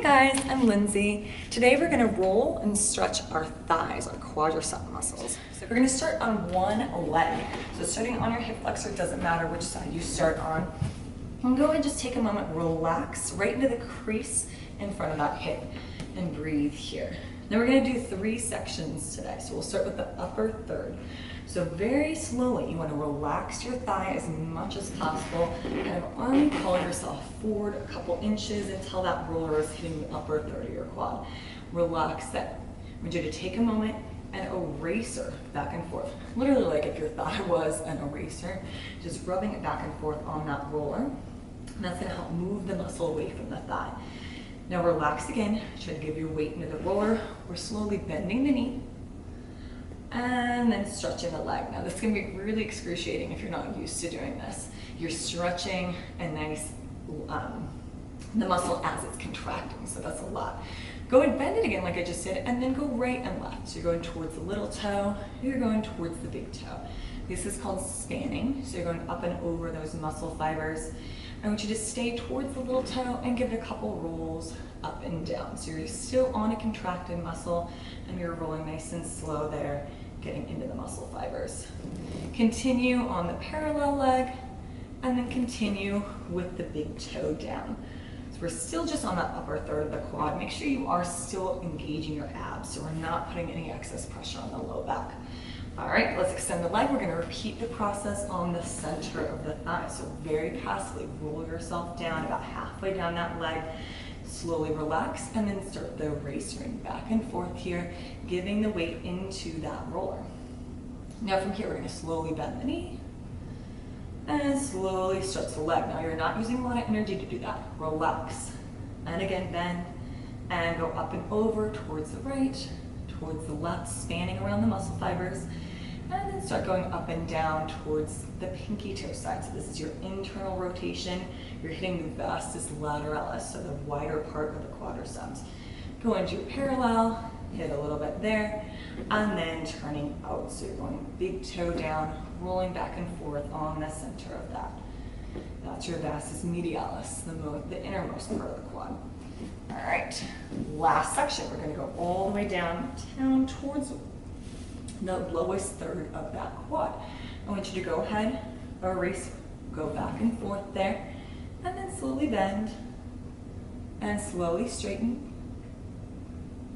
Hi guys, I'm Lindsay. Today we're going to roll and stretch our thighs, our quadricep muscles. So we're going to start on one leg. So starting on your hip flexor, doesn't matter which side you start on. And go ahead and just take a moment, relax right into the crease in front of that hip and breathe here. Now we're going to do 3 sections today. So we'll start with the upper third. So very slowly, you want to relax your thigh as much as possible. Kind of army crawl yourself forward a couple inches until that roller is hitting the upper third of your quad. Relax that. I want you to take a moment and eraser back and forth. Literally like if your thigh was an eraser, just rubbing it back and forth on that roller. And that's going to help move the muscle away from the thigh. Now relax again. Try to give your weight into the roller. We're slowly bending the knee. And then stretching the leg. Now this is going to be really excruciating if you're not used to doing this. You're stretching a nice, the muscle as it's contracting, so that's a lot. Go and bend it again like I just did, and then go right and left. So you're going towards the little toe, you're going towards the big toe. This is called spanning, so you're going up and over those muscle fibers. I want you to stay towards the little toe and give it a couple rolls up and down. So you're still on a contracted muscle and you're rolling nice and slow there, getting into the muscle fibers. Continue on the parallel leg and then continue with the big toe down. So we're still just on that upper third of the quad. Make sure you are still engaging your abs so we're not putting any excess pressure on the low back. All right, let's extend the leg. We're going to repeat the process on the center of the thigh. So very passively roll yourself down about halfway down that leg. Slowly relax and then start the racering back and forth here, giving the weight into that roller. Now from here, we're going to slowly bend the knee and slowly stretch the leg. Now you're not using a lot of energy to do that. Relax. And again, bend and go up and over towards the right, towards the left, spanning around the muscle fibers. And then start going up and down towards the pinky toe side. So this is your internal rotation. You're hitting the vastus lateralis, so the wider part of the quadriceps. Go into your parallel, hit a little bit there, and then turning out. So you're going big toe down, rolling back and forth on the center of that. That's your vastus medialis, the innermost part of the quad. All right, last section. We're going to go all the way down towards the lowest third of that quad. I want you to go ahead, erase, go back and forth there, and then slowly bend, and slowly straighten.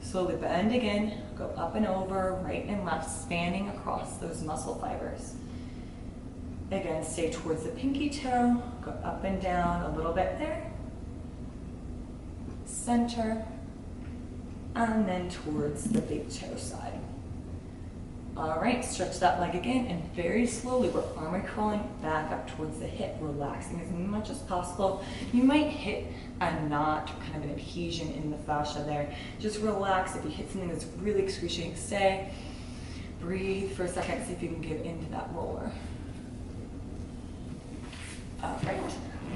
Slowly bend again, go up and over, right and left, spanning across those muscle fibers. Again, stay towards the pinky toe, go up and down a little bit there, center, and then towards the big toe side. All right, stretch that leg again, and very slowly we're arm crawling back up towards the hip, relaxing as much as possible. You might hit a knot, kind of an adhesion in the fascia there. Just relax. If you hit something that's really excruciating, stay. Breathe for a second, see if you can get into that roller. All right,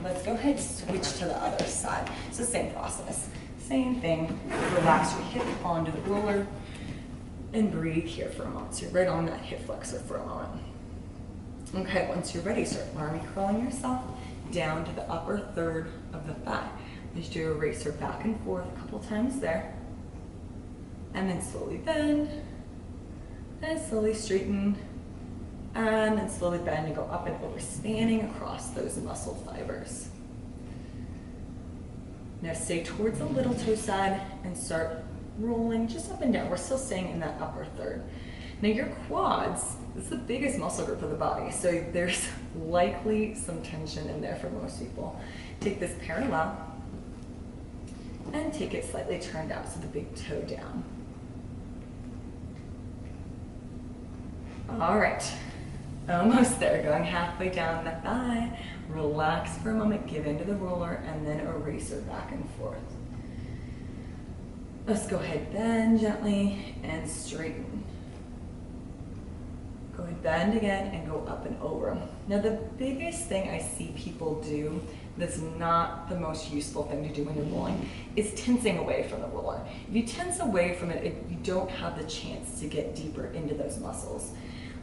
let's go ahead and switch to the other side. It's the same process, same thing. Relax your hip onto the roller. And breathe here for a moment. So you're right on that hip flexor for a moment. Okay, once you're ready, start army crawling yourself down to the upper third of the thigh. Just do a eraser back and forth a couple times there. And then slowly bend, and slowly straighten, and then slowly bend and go up and over, spanning across those muscle fibers. Now stay towards the little toe side and start rolling just up and down. We're still staying in that upper third. Now your quads, this is the biggest muscle group of the body, so there's likely some tension in there for most people. Take this parallel and take it slightly turned out, so the big toe down. All right, almost there, going halfway down the thigh. Relax for a moment, give into the roller, and then eraser back and forth. Let's go ahead, bend gently and straighten. Go ahead, bend again and go up and over. Now the biggest thing I see people do that's not the most useful thing to do when you're rolling is tensing away from the roller. If you tense away from it, you don't have the chance to get deeper into those muscles.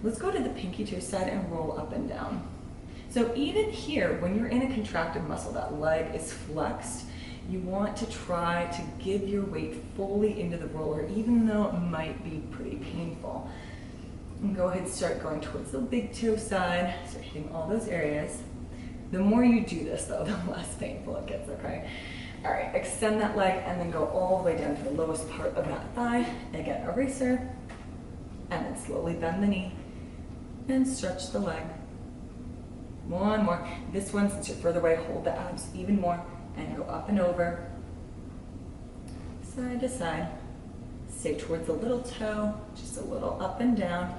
Let's go to the pinky toe side and roll up and down. So even here, when you're in a contracted muscle, that leg is flexed, You want to try to give your weight fully into the roller, even though it might be pretty painful. And go ahead and start going towards the big toe side, start hitting all those areas. The more you do this though, the less painful it gets, okay? All right, extend that leg and then go all the way down to the lowest part of that thigh. Again, eraser, and then slowly bend the knee and stretch the leg. One more. This one, since you're further away, hold the abs even more and go up and over, side to side. Stay towards the little toe, just a little up and down.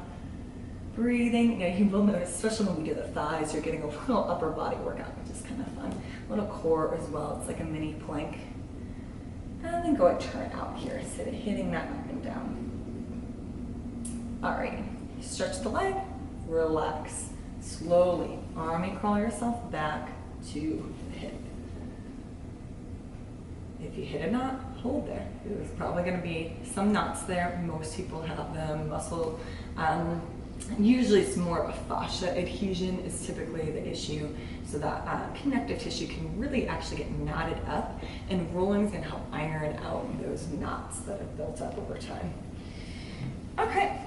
Breathing. You know, you will notice, especially when we do the thighs, you're getting a little upper body workout, which is kind of fun. A little core as well. It's like a mini plank. And then go and turn out here, instead of hitting that up and down. All right, stretch the leg, relax. Slowly, army crawl yourself back to the hip. If you hit a knot, hold there. There's probably going to be some knots there. Most people have them. Muscle, usually it's more of a fascia adhesion is typically the issue. So that connective tissue can really actually get knotted up, and rolling is going to help iron out those knots that have built up over time. Okay.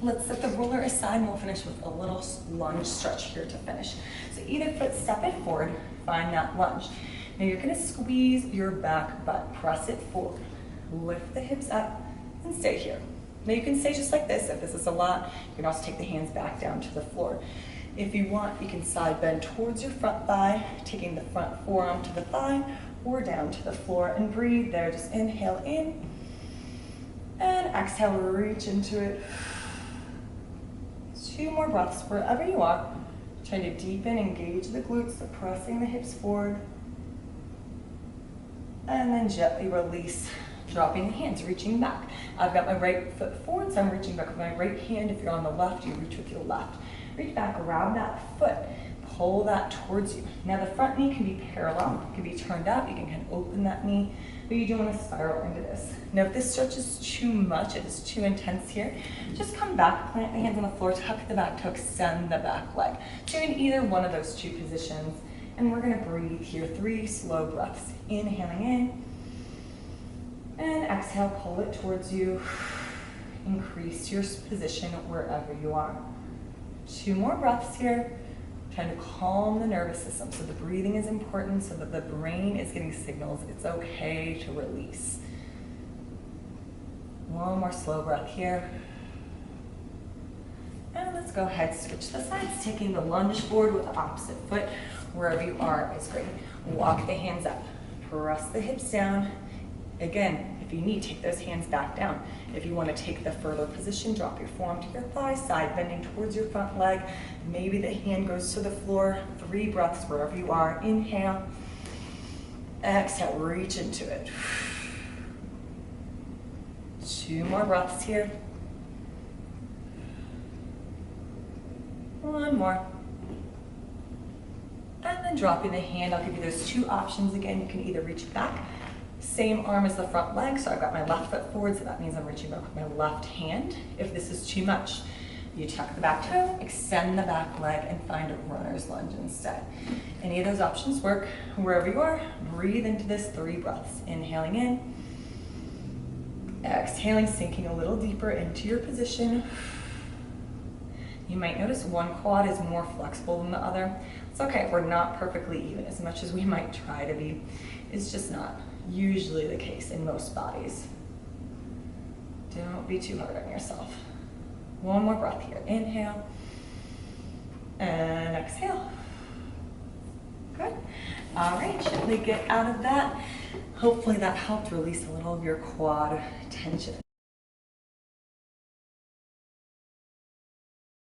Let's set the roller aside and we'll finish with a little lunge stretch here to finish. So either foot step it forward, find that lunge. Now you're gonna squeeze your back butt, press it forward, lift the hips up and stay here. Now you can stay just like this. If this is a lot, you can also take the hands back down to the floor. If you want, you can side bend towards your front thigh, taking the front forearm to the thigh or down to the floor, and breathe there. Just inhale in and exhale, reach into it. 2 more breaths wherever you are. Trying to deepen, engage the glutes, so pressing the hips forward. And then gently release, dropping the hands, reaching back. I've got my right foot forward, so I'm reaching back with my right hand. If you're on the left, you reach with your left. Reach back, grab that foot, pull that towards you. Now the front knee can be parallel, it can be turned out. You can kind of open that knee, but you don't want to spiral into this. Now if this stretch is too much, it is too intense here, just come back, plant the hands on the floor, tuck the back toe, extend the back leg. So you're in either one of those 2 positions, and we're going to breathe here. 3 slow breaths. Inhaling in, and exhale, pull it towards you. Increase your position wherever you are. 2 more breaths here. Trying to calm the nervous system. So the breathing is important so that the brain is getting signals it's okay to release. 1 more slow breath here. And let's go ahead, switch the sides, taking the lunge forward with the opposite foot. Wherever you are is great. Walk the hands up, press the hips down. Again, if you need, take those hands back down. If you want to take the further position, drop your forearm to your thigh, side bending towards your front leg. Maybe the hand goes to the floor. 3 breaths wherever you are. Inhale, exhale, reach into it. 2 more breaths here. 1 more. And then dropping the hand, I'll give you those 2 options again. You can either reach back, same arm as the front leg, so I've got my left foot forward, so that means I'm reaching back with my left hand. If this is too much, you tuck the back toe, extend the back leg, and find a runner's lunge instead. Any of those options work. Wherever you are, breathe into this 3 breaths. Inhaling in, exhaling, sinking a little deeper into your position. You might notice one quad is more flexible than the other. It's okay, we're not perfectly even as much as we might try to be. It's just not usually the case in most bodies. Don't be too hard on yourself. 1 more breath here. Inhale and exhale. Good. All right, gently get out of that. Hopefully that helped release a little of your quad tension.